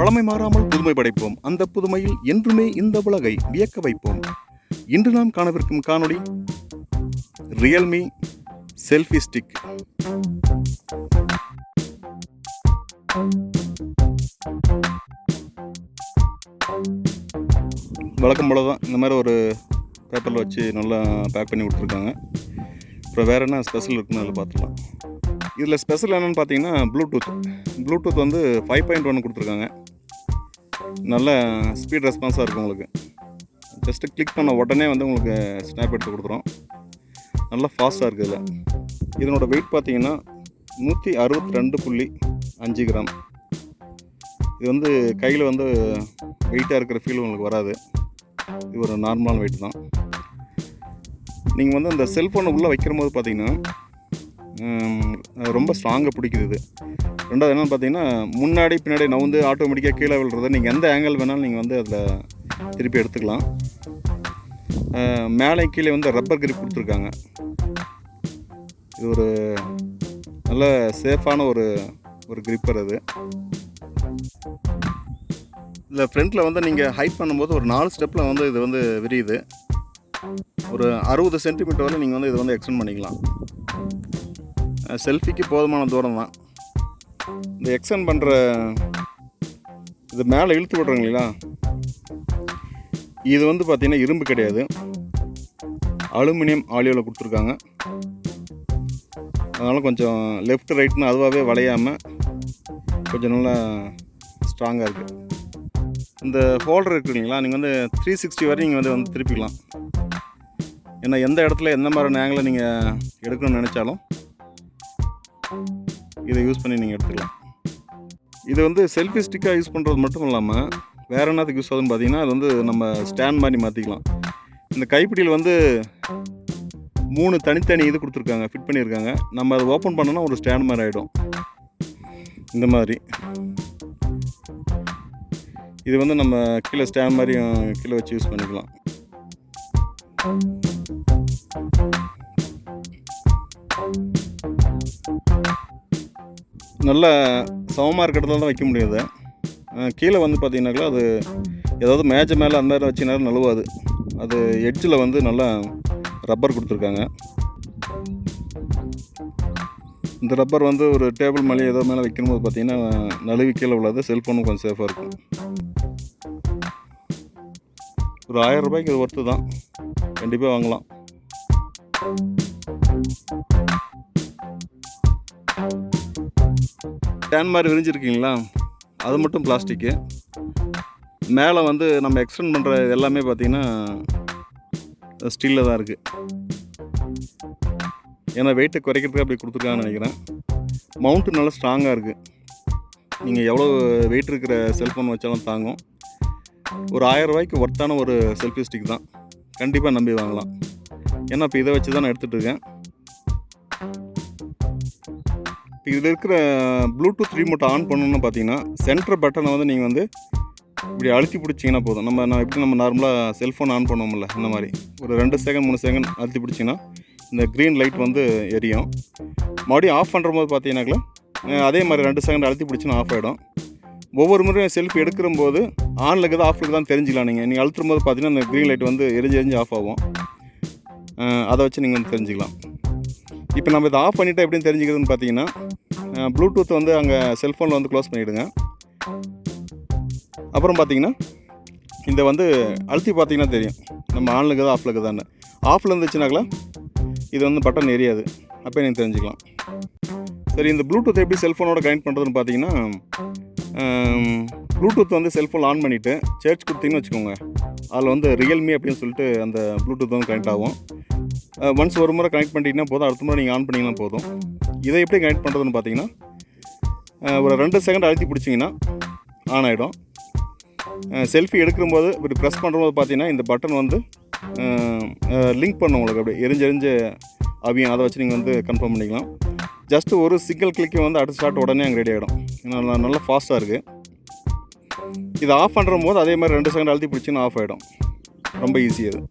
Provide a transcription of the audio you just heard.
பழமை மாறாமல் புதுமை படைப்போம். அந்த புதுமையில் என்றுமே இந்த உலகை வியக்க வைப்போம். இன்று நாம் காணவிருக்கும் காணொளி ரியல்மி செல்ஃபி ஸ்டிக். வழக்கம் போல தான் இந்த மாதிரி ஒரு பேப்பரில் வச்சு நல்லா பேக் பண்ணி கொடுத்துருக்காங்க. அப்புறம் வேறு என்ன ஸ்பெஷல் இருக்குன்னு அதில் பார்த்துக்கலாம். இதில் ஸ்பெஷல் என்னென்னு பார்த்தீங்கன்னா ப்ளூடூத் வந்து 5.1 கொடுத்துருக்காங்க. நல்ல ஸ்பீட் ரெஸ்பான்ஸாக இருக்கும். உங்களுக்கு ஜஸ்ட்டு கிளிக் பண்ண உடனே வந்து உங்களுக்கு ஸ்னாப் எடுத்து கொடுத்துரும். நல்லா ஃபாஸ்ட்டாக இருக்குது. இதனோட வெயிட் பார்த்தீங்கன்னா 162.5 கிராம். இது வந்து கையில் வந்து வெயிட்டாக இருக்கிற ஃபீல் உங்களுக்கு வராது. இது ஒரு நார்மலான வெயிட் தான். நீங்கள் வந்து அந்த செல்ஃபோனை உள்ளே வைக்கிற போது பார்த்தீங்கன்னா ரொம்ப ஸ்ட்ராங்காக பிடிக்குது. இது ரெண்டாவது என்னென்னு பார்த்தீங்கன்னா முன்னாடி பின்னாடி நவுந்து ஆட்டோமேட்டிக்காக கீழே விழுறத நீங்கள் எந்த ஆங்கிள் வேணாலும் நீங்கள் வந்து அதில் திருப்பி எடுத்துக்கலாம். மேலே கீழே வந்து ரப்பர் கிரிப் கொடுத்துருக்காங்க. இது ஒரு நல்ல சேஃபான ஒரு கிரிப்பர். அது இதில் ஃப்ரண்ட்டில் வந்து நீங்கள் ஹைட் பண்ணும்போது ஒரு 4 ஸ்டெப்பில் வந்து இது வந்து விரியுது. ஒரு 60 சென்டிமீட்டர் வரை நீங்கள் வந்து இதை வந்து எக்ஸ்டெண்ட் பண்ணிக்கலாம். செல்ஃபிக்கு போதுமான தூரம் தான். இந்த எக்ஸ்டெண்ட் பண்ணுற இது மேலே இழுத்து விட்றீங்களா, இது வந்து பார்த்திங்கன்னா இரும்பு கிடையாது, அலுமினியம் ஆலியோவில் கொடுத்துருக்காங்க. அதனால் கொஞ்சம் லெஃப்ட் ரைட்னு அதுவாகவே வளையாமல் கொஞ்சம் நல்லா ஸ்ட்ராங்காக இருக்குது. இந்த ஹோல்டர் இருக்குது இல்லைங்களா, நீங்கள் வந்து 360 வரை நீங்கள் வந்து திருப்பிக்கலாம். ஏன்னா எந்த இடத்துல எந்த மாதிரியான ஆங்கிளில் நீங்கள் எடுக்கணும்னு நினச்சாலும் இதை யூஸ் பண்ணி நீங்கள் எடுத்துக்கலாம். இது வந்து செல்ஃபி ஸ்டிக்காக யூஸ் பண்ணுறது மட்டும் இல்லாமல் வேறு என்னத்துக்கு யூஸ் ஆகுதுன்னு பார்த்தீங்கன்னா, அது வந்து நம்ம ஸ்டாண்ட் மாதிரி மாற்றிக்கலாம். இந்த கைப்பிடியில் வந்து 3 தனித்தனி இது கொடுத்துருக்காங்க, ஃபிட் பண்ணியிருக்காங்க. நம்ம அதை ஓப்பன் பண்ணோன்னா ஒரு ஸ்டாண்ட் மாதிரி ஆகிடும். இந்த மாதிரி இது வந்து நம்ம கீழே ஸ்டாண்ட் மாதிரியும் கீழே வச்சு யூஸ் பண்ணிக்கலாம். நல்ல சமமாக இருக்கிற இடத்துல தான் வைக்க முடியாது. கீழே வந்து பார்த்தீங்கன்னாக்கா அது ஏதாவது மேஜை மேலே அந்த மாதிரி வச்சினாலும் நழுவாது. அது எட்ஜில் வந்து நல்லா ரப்பர் கொடுத்துருக்காங்க. இந்த ரப்பர் வந்து ஒரு டேபிள் மேலே ஏதோ மேலே வைக்கும்போது பார்த்தீங்கன்னா நழுவி கீழே உள்ளது. செல்ஃபோனும் கொஞ்சம் சேஃபாக இருக்கும். ஒரு 1000 ரூபாய்க்கு இது ஒர்த்து தான். கண்டிப்பாக வாங்கலாம். ஸ்டாண்ட் மாதிரி விரிஞ்சிருக்கீங்களா, அது மட்டும் பிளாஸ்டிக்கு. மேலே வந்து நம்ம எக்ஸ்டெண்ட் பண்ணுற எல்லாமே பார்த்திங்கன்னா ஸ்டீலில் தான் இருக்குது. ஏன்னா வெயிட்டை குறைக்கிறதுக்கு அப்படி கொடுத்துருக்காங்கன்னு நினைக்கிறேன். மவுண்ட்டு நல்லா ஸ்ட்ராங்காக இருக்குது. நீங்கள் எவ்வளோ வெயிட் இருக்கிற செல்ஃபோன் வச்சாலும் தாங்கும். ஒரு 1000 ரூபாய்க்கு ஒர்த்தான ஒரு செல்ஃபி ஸ்டிக் தான். கண்டிப்பாக நம்பி வாங்கலாம். ஏன்னா இப்போ இதை வச்சு தான் நான் எடுத்துகிட்டு இருக்கேன். இதில் இருக்கிற ப்ளூடூத் ரிமோட்டை ஆன் பண்ணணுன்னு பார்த்தீங்கன்னா சென்டர் பட்டனை வந்து நீங்கள் வந்து இப்படி அழுத்தி பிடிச்சிங்கன்னா போதும். நம்ம எப்படி நம்ம நார்மலாக செல்ஃபோன் ஆன் பண்ணுவோம்ல, இந்த மாதிரி ஒரு 2 செகண்ட் 3 செகண்ட் அழுத்தி பிடிச்சிங்கன்னா இந்த க்ரீன் லைட் வந்து எரியும். மறுபடியும் ஆஃப் பண்ணுற போது பார்த்தீங்கன்னாக்கா அதே மாதிரி 2 செகண்ட் அழுத்தி பிடிச்சின்னா ஆஃப் ஆகிடும். ஒவ்வொரு முறையும் செல்ஃபி எடுக்கும்போது ஆனில் இருக்குது ஆஃபில் தான் தெரிஞ்சிக்கலாம். நீங்கள் அழுத்தும் போது பார்த்தீங்கன்னா அந்த க்ரீன் லைட் வந்து எரிஞ்சு ஆஃப் ஆகும். அதை வச்சு நீங்கள் வந்து தெரிஞ்சுக்கலாம். இப்போ நம்ம இதை ஆஃப் பண்ணிவிட்டு எப்படின்னு தெரிஞ்சுக்கிறதுன்னு பார்த்தீங்கன்னா ப்ளூடூத் வந்து அங்கே செல்ஃபோனில் வந்து க்ளோஸ் பண்ணிவிடுங்க. அப்புறம் பார்த்தீங்கன்னா இந்த வந்து அழுத்தி பார்த்தீங்கன்னா தெரியும் நம்ம ஆனில் இருக்குதா ஆஃபில் இருக்குதான்னு. ஆஃபில் இருந்துச்சுனாக்கா இது வந்து பட்டன் எரியாது. அப்போ நீங்கள் தெரிஞ்சுக்கலாம். சரி, இந்த ப்ளூடூத் எப்படி செல்ஃபோனோட கனெக்ட் பண்ணுறதுன்னு பார்த்தீங்கன்னா ப்ளூடூத் வந்து செல்ஃபோன் ஆன் பண்ணிவிட்டு சர்ச் கொடுத்தீங்கன்னு வச்சுக்கோங்க, அதில் வந்து ரியல்மி அப்படின்னு சொல்லிட்டு அந்த ப்ளூடூத் வந்து கனெக்ட் ஆகும். ஒன்ஸ் ஒரு முறை கனெக்ட் பண்ணிட்டீங்கன்னா போதும், அடுத்த முறை நீங்கள் ஆன் பண்ணிங்கன்னா போதும். இதை எப்படி கனெக்ட் பண்ணுறதுன்னு பார்த்தீங்கன்னா ஒரு 2 செகண்ட் அழுத்தி பிடிச்சிங்கன்னா ஆன் ஆகிடும். செல்ஃபி எடுக்கும்போது இப்படி ப்ரெஸ் பண்ணும்போது பார்த்தீங்கன்னா இந்த பட்டன் வந்து லிங்க் பண்ணும் உங்களுக்கு. அப்படியே எரிஞ்சு அவியும். அதை வச்சு நீங்கள் வந்து கன்ஃபார்ம் பண்ணிக்கலாம். ஜஸ்ட்டு ஒரு சிங்கிள் கிளிக்கு வந்து அடுத்த ஷாட் உடனே அங்கே ரெடி ஆகிடும். நல்லா ஃபாஸ்ட்டாக இருக்குது. இதை ஆஃப் பண்ணுற போது அதே மாதிரி 2 செகண்ட் அழுத்தி பிடிச்சின்னா ஆஃப் ஆகிடும். ரொம்ப ஈஸி அது.